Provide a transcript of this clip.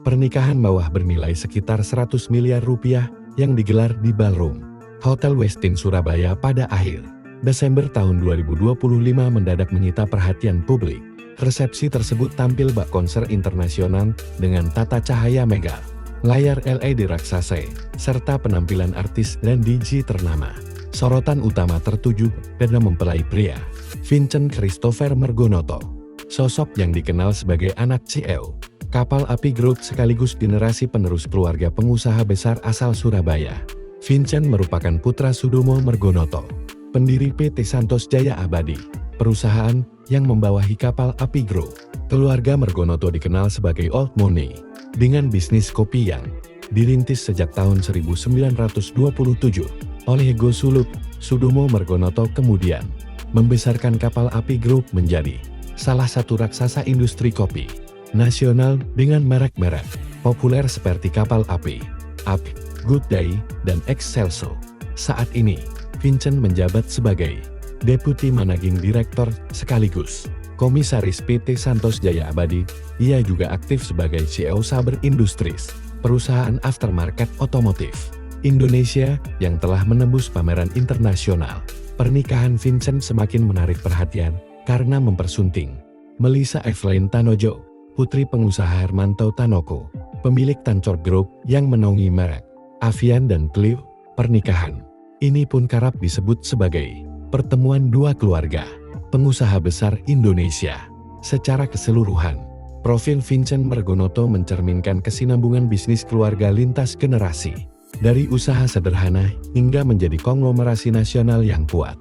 Pernikahan mewah bernilai sekitar 100 miliar rupiah yang digelar di Ballroom Hotel Westin Surabaya pada akhir Desember tahun 2025 mendadak menyita perhatian publik. Resepsi tersebut tampil bak konser internasional dengan tata cahaya megah, layar LED raksasa, serta penampilan artis dan DJ ternama. Sorotan utama tertuju pada mempelai pria, Vincent Christopher Margonoto. Sosok yang dikenal sebagai anak CEO Kapal Api Group sekaligus generasi penerus keluarga pengusaha besar asal Surabaya. Vincent merupakan putra Sudomo Margonoto, pendiri PT Santos Jaya Abadi, perusahaan yang membawahi Kapal Api Group. Keluarga Margonoto dikenal sebagai Old Money, dengan bisnis kopi yang dirintis sejak tahun 1927 oleh Go Suluk. Sudomo Margonoto kemudian membesarkan Kapal Api Group menjadi salah satu raksasa industri kopi nasional dengan merek-merek populer seperti Kapal Api, Good Day, dan Excelso. Saat ini, Vincent menjabat sebagai Deputi Managing Director sekaligus Komisaris PT Santos Jaya Abadi. Ia juga aktif sebagai CEO Saber Industries, perusahaan aftermarket otomotif Indonesia yang telah menembus pameran internasional. Pernikahan Vincent semakin menarik perhatian karena mempersunting Melissa Evelyn Tanojo, putri pengusaha Hermanto Tanoko, pemilik Tancor Group yang menaungi merek Avian dan Clio. Pernikahan ini pun kerap disebut sebagai pertemuan dua keluarga pengusaha besar Indonesia. Secara keseluruhan, profil Vincent Margonoto mencerminkan kesinambungan bisnis keluarga lintas generasi, dari usaha sederhana hingga menjadi konglomerasi nasional yang kuat.